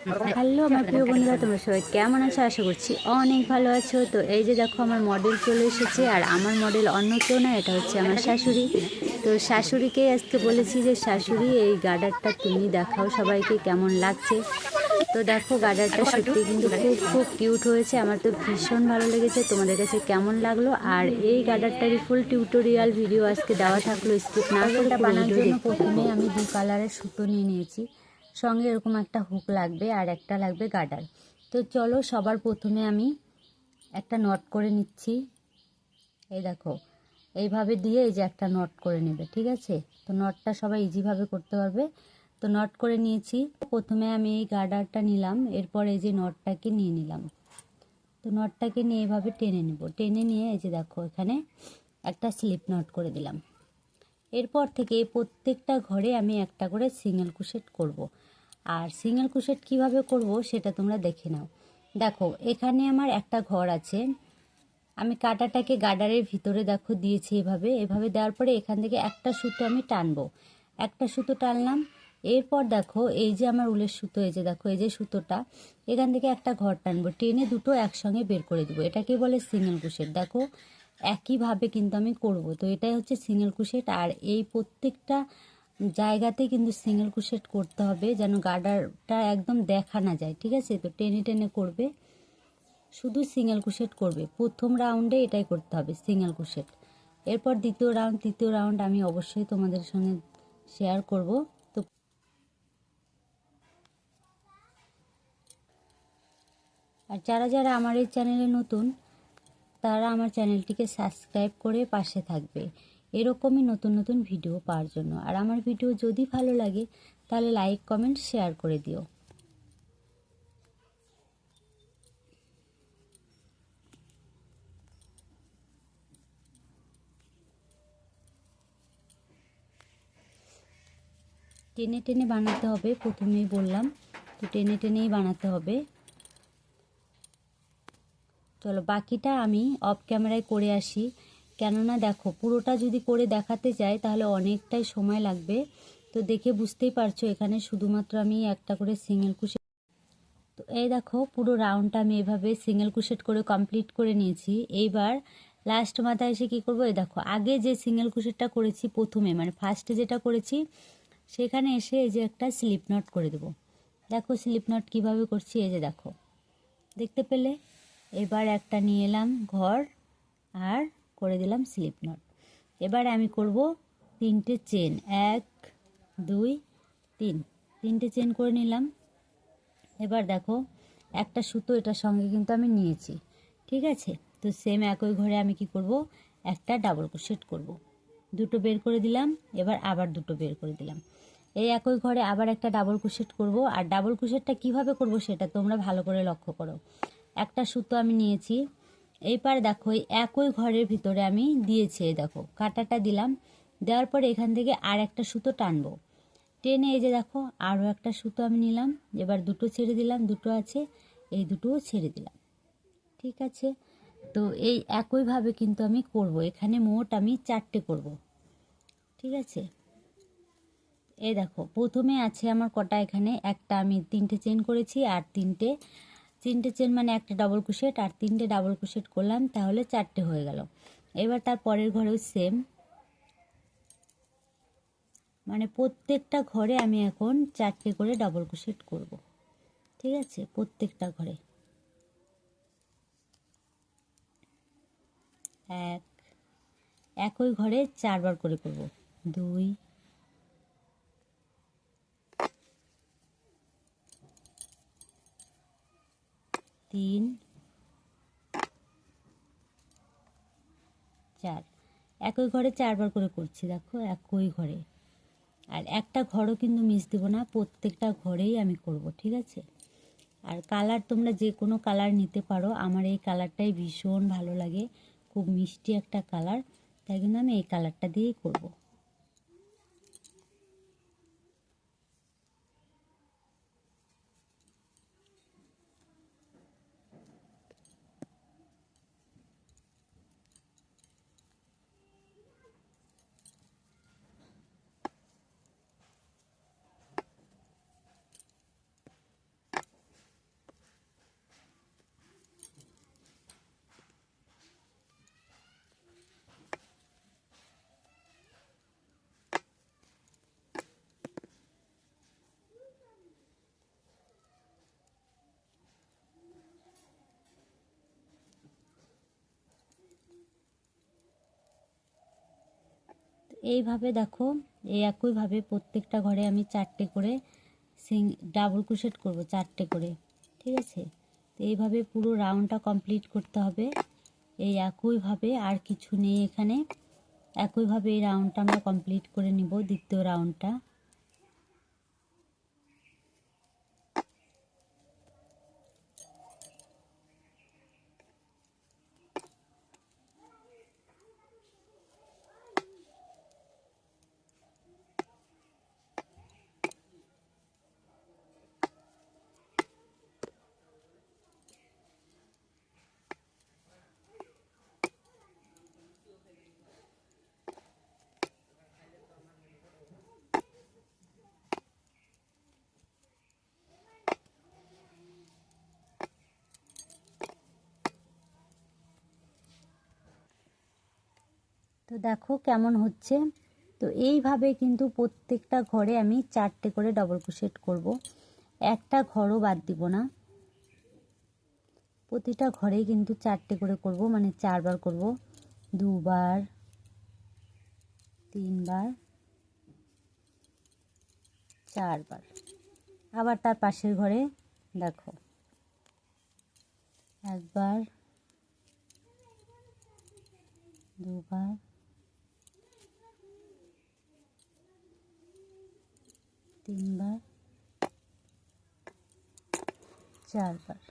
Hello আমার প্রিয় বন্ধুরা, তোমরা সবাই কেমন আছো? আশা করছি অনেক ভালো আছো। তো এই যে দেখো আমার মডেল চলে এসেছে, আর আমার মডেল অন্য কেউ না, এটা হচ্ছে আমার শাশুড়ি। তো শাশুড়িকে আজকে বলেছি যে শাশুড়ি এই গার্ডারটা তুমি দেখাও সবাইকে কেমন লাগছে। তো দেখো গার্ডারটা সত্যি কিন্তু খুব খুব কিউট হয়েছে, আমার তো ভীষণ ভালো লেগেছে। তোমাদের কাছে কেমন লাগলো? আর এই গার্ডারটারই ফুল টিউটোরিয়াল ভিডিও আজকে দেওয়া থাকলো, স্কিপ না করে বানানোর জন্য প্রথমে আমি 2 কালারের সুতো নিয়ে নিয়েছি, সঙ্গে এরকম একটা হুক লাগবে আর একটা লাগবে গার্ডার। তো চলো সবার প্রথমে আমি একটা নট করে নিচ্ছি। এই দেখো এইভাবে দিয়ে এই যে একটা নট করে নেবে, ঠিক আছে? তো নটটা সবাই ইজিভাবে করতে পারবে। তো নট করে নিয়েছি। প্রথমে আমি এই গার্ডারটা নিলাম, এরপর এই যে নটটাকে নিয়ে নিলাম। তো নটটাকে নিয়ে এভাবে টেনে নেব, টেনে নিয়ে এই যে দেখো এখানে একটা স্লিপ নট করে দিলাম। এরপর থেকে প্রত্যেকটা ঘরে আমি একটা করে সিঙ্গেল ক্রোশেট করব। আর সিঙ্গেল ক্রোশেট কিভাবে করব সেটা তোমরা দেখে নাও। দেখো এখানে আমার একটা ঘর আছে, আমি কাঁটাটাকে গার্ডারের ভিতরে দেখো দিয়েছি, এভাবে এভাবে দেওয়ার পরে এখান থেকে একটা সুতো আমি টানবো, একটা সুতো টানলাম। এরপর দেখো এই যে আমার উলের সুতো, এই যে দেখো এই যে সুতোটা, এখান থেকে একটা ঘর টানবো, টেনে দুটো একসঙ্গে বের করে দিব, এটাকে বলে সিঙ্গেল ক্রোশেট। দেখো একইভাবে কিন্তু আমি করব। তো এটাই হচ্ছে সিঙ্গেল ক্রোশেট। আর এই প্রত্যেকটা জায়গাতে কিন্তু সিঙ্গেল ক্রোশেট করতে হবে, যেন গার্ডারটা একদম দেখা না যায়, ঠিক আছে? তো টেনে টেনে করবে, শুধু সিঙ্গেল ক্রোশেট করবে। প্রথম রাউন্ডে এটাই করতে হবে, সিঙ্গেল ক্রোশেট। এরপর দ্বিতীয় রাউন্ড, তৃতীয় রাউন্ড আমি অবশ্যই তোমাদের সঙ্গে শেয়ার করব। তো আর যারা যারা আমার এই চ্যানেলে নতুন, তারা আমার চ্যানেলটিকে সাবস্ক্রাইব করে পাশে থাকবে এরকমই নতুন নতুন ভিডিও পাওয়ার জন্য। আর আমার ভিডিও যদি ভালো লাগে তাহলে লাইক কমেন্ট শেয়ার করে দিও। টেনে টেনে বানাতে হবে, প্রথমেই বললাম, তো টেনে টেনেই বানাতে হবে। চলো বাকিটা আমি অফ ক্যামেরায় করে আসি, কেননা দেখো পুরোটা যদি করে দেখাতে চাই তাহলে অনেকটাই সময় লাগবে। তো দেখে বুঝতেই পারছো এখানে শুধুমাত্র আমি একটা করে সিঙ্গেল ক্রোশেট। তো এই দেখো পুরো রাউন্ডটা আমি এভাবে সিঙ্গেল ক্রোশেট করে কমপ্লিট করে নিয়েছি। এইবার লাস্ট মাথায় এসে কী করবো, এই দেখো আগে যে সিঙ্গেল ক্রোশেটটা করেছি প্রথমে, মানে ফার্স্টে যেটা করেছি, সেখানে এসে এই যে একটা স্লিপ নট করে দেবো। দেখো স্লিপ নট কীভাবে করছি, এই যে দেখো, দেখতে পেলে? এবার একটা নিয়ে এলাম ঘর আর করে দিলাম স্লিপ নট। এবার আমি করব 3টে চেন, 1 2 3, 3টে চেন করে নিলাম। এবার দেখো একটা সুতো এটার সঙ্গে কিন্তু আমি নিয়েছি, ঠিক আছে? তো সেম একই ঘরে আমি কি করব, একটা ডাবল ক্রোশেট করব। দুটো বের করে দিলাম, এবার আবার দুটো বের করে দিলাম। এই একই ঘরে আবার একটা ডাবল ক্রোশেট করব। আর ডাবল ক্রোশেটটা কিভাবে করব সেটা তোমরা ভালো করে লক্ষ্য করো। একটা সুতো আমি নিয়েছি, এইবার দেখো এই একই ঘরের ভিতরে আমি দিয়েছি, দেখো কাঁটাটা দিলাম, দেওয়ার পরে এখান থেকে আর একটা সুতো টানবো, টেনে এই যে দেখো আরও একটা সুতো আমি নিলাম, এবার দুটো ছেড়ে দিলাম, দুটো আছে, এই দুটোও ছেড়ে দিলাম, ঠিক আছে? তো এই একইভাবে কিন্তু আমি করব, এখানে মোট আমি 4টে করব, ঠিক আছে? এই দেখো প্রথমে আছে আমার কটা, এখানে একটা আমি 3টে চেন করেছি, আর তিনটে চেন মানে একটা ডাবল ক্রোশেট, আর 3টে ডাবল ক্রোশেট করলাম, তাহলে 4টে হয়ে গেল। এবার তার পরের ঘরেও সেম, মানে প্রত্যেকটা ঘরে আমি এখন 4টে করে ডাবল ক্রোশেট করব, ঠিক আছে? প্রত্যেকটা ঘরে এক, একই ঘরে 4বার করে করব, 2 3 4, একই ঘরে 4বার করে করছি, দেখো একই ঘরে। আর একটা ঘরও কিন্তু মিস দেব না, প্রত্যেকটা ঘরেই আমি করব, ঠিক আছে? আর কালার তোমরা যে কোনো কালার নিতে পারো, আমার এই কালারটাই ভীষণ ভালো লাগে, খুব মিষ্টি একটা কালার, তাই কিন্তু আমি এই কালারটা দিয়েই করব। এইভাবে দেখো, এই একইভাবে প্রত্যেকটা ঘরে আমি 4টে করে ডাবল ক্রোশেট করব, 4টে করে। ঠিক আছে, তো এইভাবে পুরো রাউন্ডটা কমপ্লিট করতে হবে। এই একইভাবে, আর কিছু নেই এখানে, একইভাবে এই রাউন্ডটা আমরা কমপ্লিট করে নিব, দ্বিতীয় রাউন্ডটা। তো দেখো কেমন হচ্ছে। তো এইভাবে কিন্তু প্রত্যেকটা ঘরে আমি 4টে করে ডবল ক্রোশেট করব, একটা ঘরও বাদ দিব না। প্রতিটা ঘরেই কিন্তু 4টে করে করব, মানে 4বার করব, 2বার, 3বার, 4বার। আবার তার পাশের ঘরে দেখো, 1বার, 2বার, 3বার, 4বার।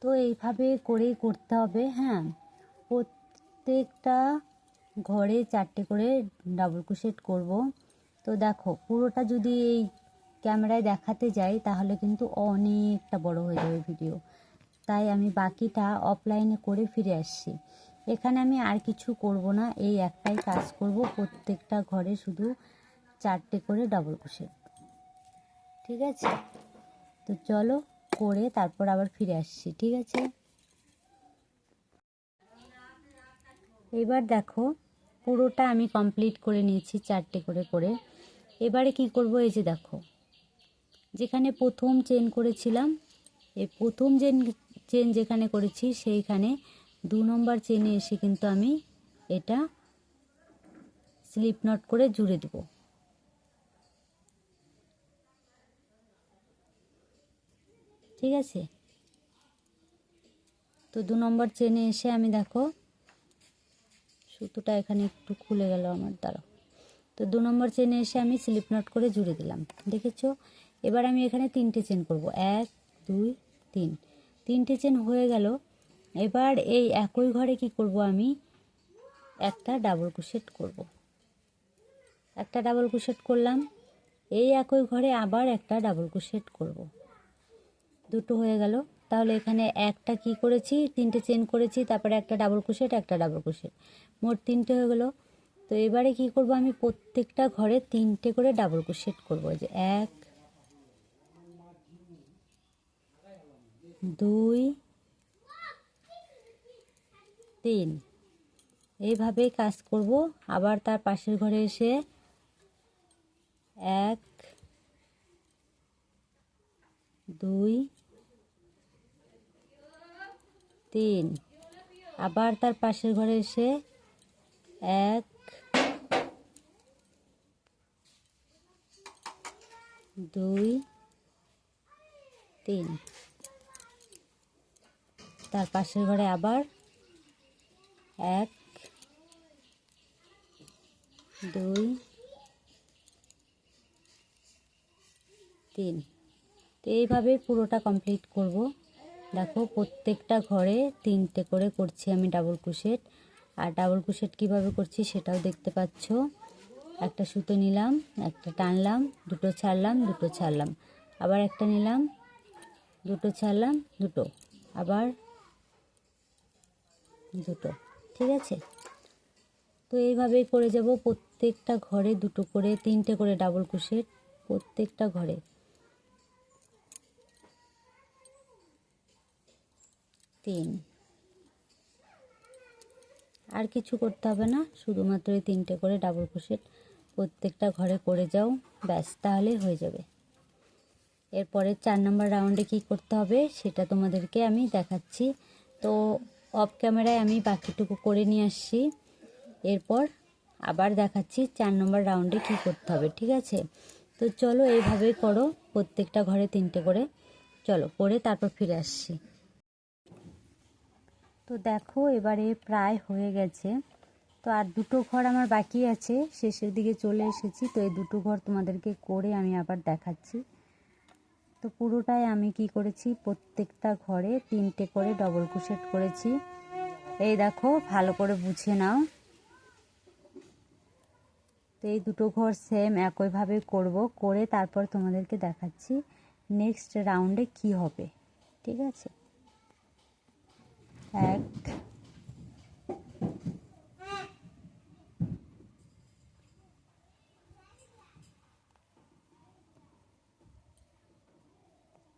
তো এইভাবে করেই করতে হবে। হ্যাঁ, প্রত্যেকটা ঘরে 4টে করে ডাবল ক্রোশেট করব। তো দেখো, পুরোটা যদি এই ক্যামেরায় দেখাতে যাই তাহলে কিন্তু অনেকটা বড় হয়ে যাবে ভিডিও, তাই আমি বাকিটা অফলাইনে করে ফিরে আসছি। এখানে আমি আর কিছু করব না, এই একটাই কাজ করব, প্রত্যেকটা ঘরে শুধু 4টে করে ডাবল ক্রোশেট। ঠিক আছে, তো চলো করে তারপর আবার ফিরে আসছি। ঠিক আছে, এবার দেখো পুরোটা আমি কমপ্লিট করে নিয়েছি 4টে করে করে। এবারে কি করব, এই যে দেখো, যেখানে প্রথম চেন করেছিলাম, এই প্রথম চেন যেখানে করেছি সেইখানে 2 নম্বর চেনে এসে কিন্তু আমি এটা স্লিপ নট করে জুড়ে দেব। ঠিক আছে, তো 2 নম্বর চেনে এসে আমি দেখো, সুতোটা এখানে একটু খুলে গেল আমার দ্বারা, তো 2 নম্বর চেনে এসে আমি স্লিপ নট করে জুড়ে দিলাম। দেখেছো, এবার আমি এখানে 3টে চেন করব, 1 2 3, 3টে চেন হয়ে গেল। এবার এই একই ঘরে কি করব, আমি একটা ডাবল ক্রোশেট করব, একটা ডাবল ক্রোশেট করলাম। এই একই ঘরে আবার একটা ডাবল ক্রোশেট করব, দুটো হয়ে গেল। তাহলে এখানে একটা কি করেছি, 3টে চেন করেছি, তারপরে একটা ডাবল ক্রোশেট, একটা ডাবল ক্রোশেট, মোট 3টে হয়ে গেল। তো এবারে কি করব, আমি প্রত্যেকটা ঘরে 3টে করে ডাবল ক্রোশেট করব। যে 1 2 3। এইভাবেই কাজ করব। আবার তার পাশের ঘরে এসে 1 2 3। আবার তার পাশের ঘরে এসে 1 2 3। তার পাশের ঘরে আবার 1 2 3। তো এইভাবে পুরোটা কমপ্লিট করব। দেখো প্রত্যেকটা ঘরে 3টে করে করছি আমি ডাবল ক্রোশেট। আর ডাবল ক্রোশেট কীভাবে করছি সেটাও দেখতে পাচ্ছ। একটা সুতো নিলাম, একটা টানলাম, দুটো ছাড়লাম, দুটো ছাড়লাম, আবার একটা নিলাম, দুটো ছাড়লাম, দুটো, আবার দুটো। ঠিক আছে, তো এইভাবেই করে যাব। প্রত্যেকটা ঘরে 2টো করে 3টে করে ডাবল ক্রোশেট প্রত্যেকটা ঘরে। 3। আর কিছু করতে হবে না, শুধুমাত্র এই 3টে করে ডাবল ক্রোশেট প্রত্যেকটা ঘরে করে যাও, ব্যাস তাহলেই হয়ে যাবে। এরপরে 4 নম্বর রাউন্ডে কি করতে হবে সেটা তোমাদেরকে আমি দেখাচ্ছি। তো অফ ক্যামেরায় আমি বাকিটুকু করে নিয়ে আসছি, এরপর আবার দেখাচ্ছি 4 নম্বর রাউন্ডে কি করতে হবে। ঠিক আছে, তো চলো এইভাবেই করো, প্রত্যেকটা ঘরে 3টে করে। চলো করে তারপর ফিরে আসছি। তো দেখো এবারে প্রায় হয়ে গেছে। তো আর 2টো ঘর আমার বাকি আছে, শেষের দিকে চলে এসেছি। তো এই 2টো ঘর তোমাদেরকে করে আমি আবার দেখাচ্ছি। তো পুরোটাই আমি কি করেছি, প্রত্যেকটা ঘরে 3টে করে ডবল ক্রোশেট করেছি। এই দেখো ভালো করে বুঝে নাও। তো এই 2টো ঘর সেম একইভাবে করব, করে তারপর তোমাদেরকে দেখাচ্ছি নেক্সট রাউন্ডে কি হবে। ঠিক আছে, 1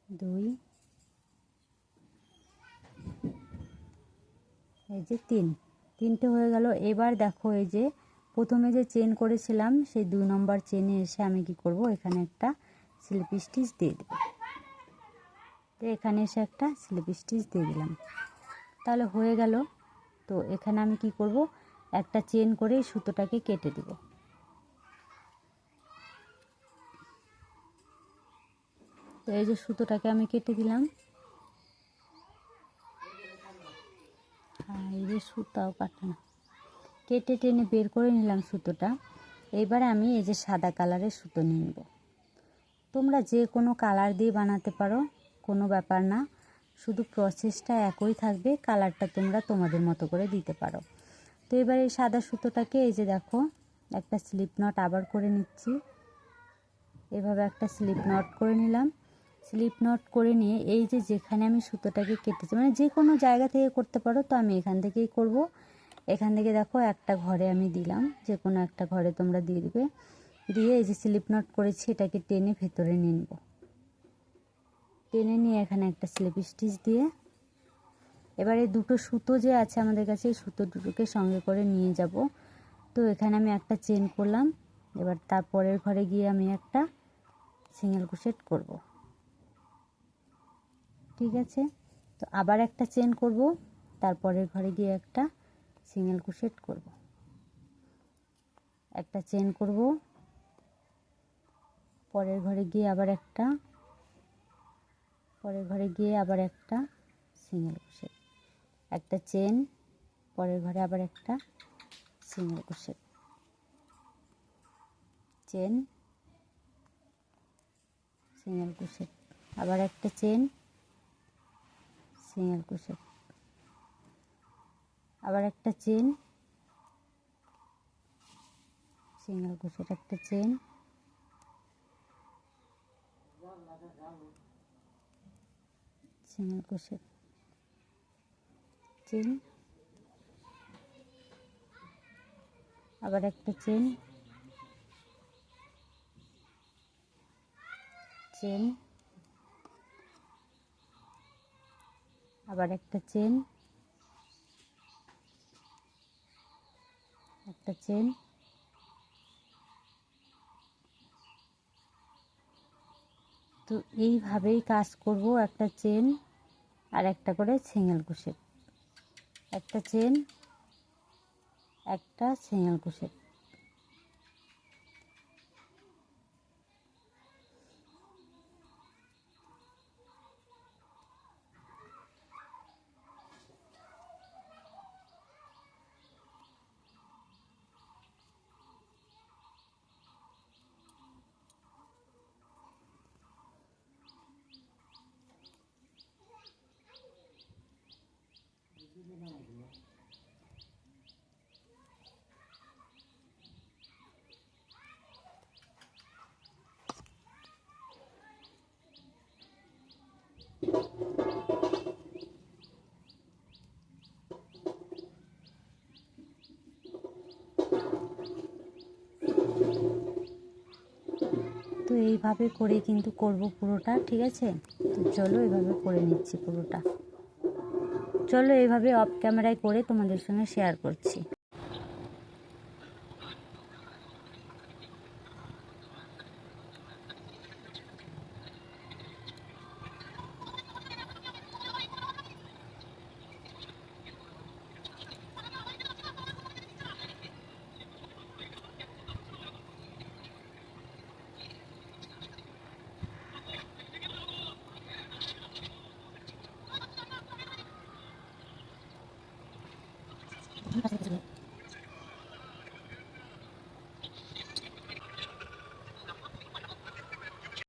2 এই যে 3টে হয়ে গেল। এবার দেখো এই যে প্রথমে যে চেন করেছিলাম সেই 2 নম্বর চেনে এসে আমি কি করব, এখানে একটা স্লিপ স্টিচ দিয়ে দেব। তো এখানে এসে একটা স্লিপ স্টিচ দিয়ে দিলাম, তাহলে হয়ে গেল। তো এখানে আমি কি করব, একটা চেন করে সুতোটাকে কেটে দেব। তো এই যে সুতোটাকে আমি কেটে দিলাম। এই যে সুতাও কাটে না, কেটে টেনে বের করে নিলাম সুতোটা। এবারে আমি এই যে সাদা কালারের সুতো নিয়ে নেব। তোমরা যে কোনো কালার দিয়ে বানাতে পারো, কোনো ব্যাপার না, শুধু প্রসেসটা একই থাকবে, কালারটা তোমরা তোমাদের মতো করে দিতে পারো। তো এবার এই সাদা সুতোটাকে এই যে দেখো একটা স্লিপ নট আবার করে নিচ্ছি। এভাবে একটা স্লিপ নট করে নিলাম। স্লিপ নট করে নিয়ে এই যে যেখানে আমি সুতোটাকে কেটেছি, মানে যে কোনো জায়গা থেকে করতে পারো, তো আমি এখান থেকেই করব। এখান থেকে দেখো একটা ঘরে আমি দিলাম, যে কোনো একটা ঘরে তোমরা দিয়ে দিবে। দিয়ে এই যে স্লিপ নট করেছি এটাকে টেনে ভেতরে নিয়ে নেব। টেনে নিয়ে এখানে একটা স্লিপ স্টিচ দিয়ে এবারে 2টো সুতো যে আছে আমাদের কাছে, এই সুতো দুটোকে সঙ্গে করে নিয়ে যাব। তো এখানে আমি একটা চেন করলাম। এবার তারপরের ঘরে গিয়ে আমি একটা সিঙ্গেল ক্রোশেট করব। ঠিক আছে, তো আবার একটা চেন করব, তারপরের ঘরে গিয়ে একটা সিঙ্গেল ক্রোশেট করব, একটা চেন করব, পরের ঘরে গিয়ে আবার একটা, পরের ঘরে গিয়ে আবার একটা সিঙ্গেল ক্রোশেট, একটা চেন, পরের ঘরে আবার একটা single crochet, chain, single crochet, আবার একটা চেন, সিঙ্গেল ক্রোশেট, আবার একটা চেন, সিঙ্গেল ক্রোশেট, একটা চেন, সিঙ্গেল ক্রোশেট, চেন, আবার একটা চেন, চেন, আবার একটা চেন, একটা চেন, তো এইভাবেই কাজ করব। একটা চেন আর একটা করে সিঙ্গেল ক্রোশেট, একটা চেন একটা সিঙ্গেল ক্রোশেট। তো এইভাবে করে কিন্তু করব পুরোটা, ঠিক আছে? তো চলো এইভাবে করে নিচ্ছি পুরোটা। চলো এইভাবে অফ ক্যামেরায় করে তোমাদের সঙ্গে শেয়ার করছি।